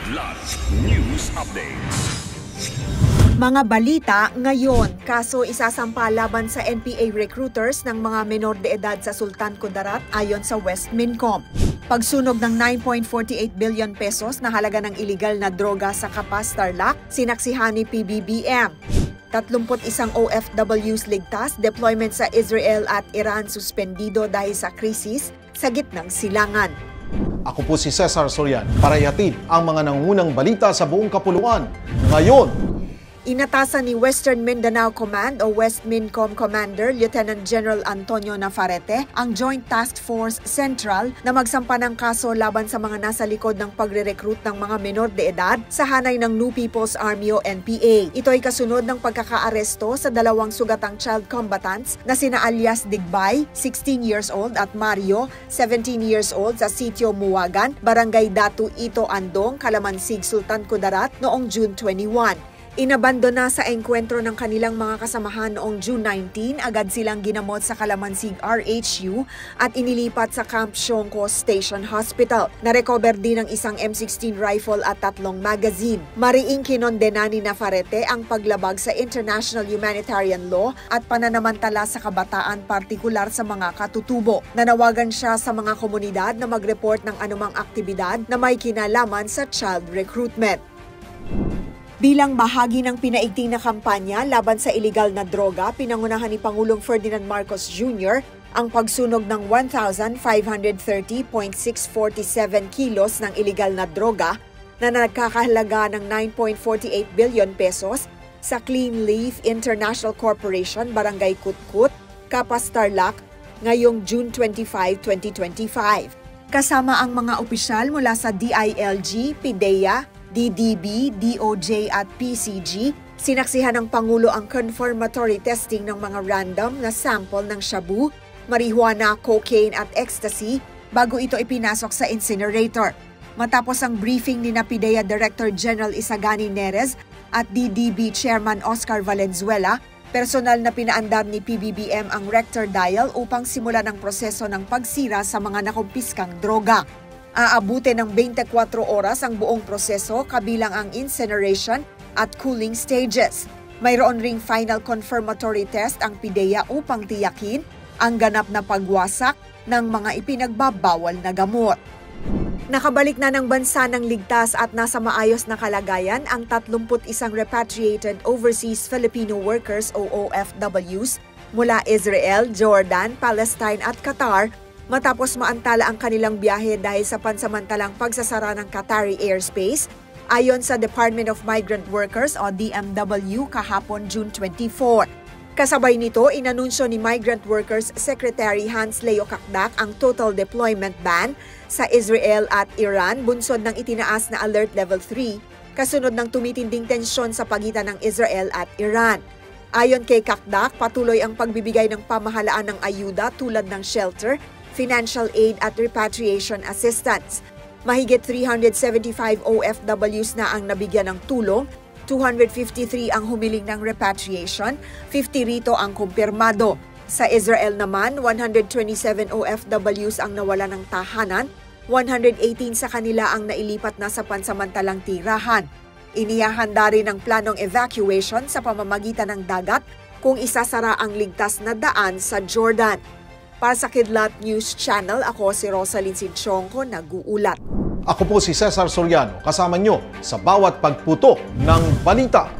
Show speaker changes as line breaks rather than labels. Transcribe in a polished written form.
Kidlat News Updates.
Mga balita ngayon, kaso isasampa laban sa NPA recruiters ng mga menor de edad sa Sultan Kudarat ayon sa Westmincom. Pagsunog ng 9.48 billion pesos na halaga ng iligal na droga sa Capas, Tarlac, sinaksihan ni PBBM. 31 OFWs ligtas, deployment sa Israel at Iran suspendido dahil sa krisis sa gitnang silangan.
Ako po si Cesar Sorian para ihatid ang mga nangungunang balita sa buong kapuluan. Ngayon,
inatasan ni Western Mindanao Command o Westmincom Commander Lieutenant General Antonio Nafarrete ang Joint Task Force Central na magsampa ng kaso laban sa mga nasa likod ng pagre-recruit ng mga menor de edad sa hanay ng New People's Army o NPA. Ito ay kasunod ng pagkakaaresto sa dalawang sugatang child combatants na sina alias Digbay, 16 years old at Mario, 17 years old sa Sitio Muwagan, Barangay Datu Ito Andong, Calamansig, Sultan Kudarat noong June 21. Inabandona sa engkwentro ng kanilang mga kasamahan noong June 19, agad silang ginamot sa Calamansig RHU at inilipat sa Camp Siongco Station Hospital. Narecover din ang isang M16 rifle at 3 magazine. Mariing kinondena ni Nafarrete ang paglabag sa international humanitarian law at pananamantala sa kabataan, partikular sa mga katutubo. Nanawagan siya sa mga komunidad na mag-report ng anumang aktibidad na may kinalaman sa child recruitment. Bilang bahagi ng pinaigting na kampanya laban sa iligal na droga, pinangunahan ni Pangulong Ferdinand Marcos Jr. ang pagsunog ng 1,530.647 kilos ng iligal na droga na nagkakahalaga ng 9.48 billion pesos sa Clean Leaf International Corporation, Barangay Kutkut, Capas, Tarlac, ngayong June 25, 2025. Kasama ang mga opisyal mula sa DILG, PIDEA, DDB, DOJ at PCG, sinaksihan ng Pangulo ang confirmatory testing ng mga random na sample ng shabu, marijuana, cocaine at ecstasy bago ito ipinasok sa incinerator. Matapos ang briefing ni PIDEA Director General Isagani Nerez at DDB Chairman Oscar Valenzuela, personal na pinaandar ni PBBM ang Rector Dial upang simulan ang proseso ng pagsira sa mga nakumpiskang droga. Aabutin ng 24 oras ang buong proseso kabilang ang incineration at cooling stages. Mayroon ring final confirmatory test ang PIDEA upang tiyakin ang ganap na pagwasak ng mga ipinagbabawal na gamot. Nakabalik na ng bansa ng ligtas at nasa maayos na kalagayan ang 31 repatriated overseas Filipino workers o OFWs mula Israel, Jordan, Palestine at Qatar matapos maantala ang kanilang biyahe dahil sa pansamantalang pagsasara ng Qatari airspace, ayon sa Department of Migrant Workers o DMW kahapon June 24. Kasabay nito, inanunsyo ni Migrant Workers Secretary Hans Leo Kakdak ang total deployment ban sa Israel at Iran, bunsod ng itinaas na Alert Level 3, kasunod ng tumitinding tensyon sa pagitan ng Israel at Iran. Ayon kay Kakdak, patuloy ang pagbibigay ng pamahalaan ng ayuda tulad ng shelter, financial aid at repatriation assistance. Mahigit 375 OFWs na ang nabigyan ng tulong, 253 ang humiling ng repatriation, 50 rito ang kumpirmado. Sa Israel naman, 127 OFWs ang nawala ng tahanan, 118 sa kanila ang nailipat na sa pansamantalang tirahan. Inihahanda rin ang planong evacuation sa pamamagitan ng dagat kung isasara ang ligtas na daan sa Jordan. Para sa Kidlat News Channel, ako si Rosalyn Sinchonco, nag-uulat.
ako po si Cesar Soriano, kasama nyo sa bawat pagputo ng balita.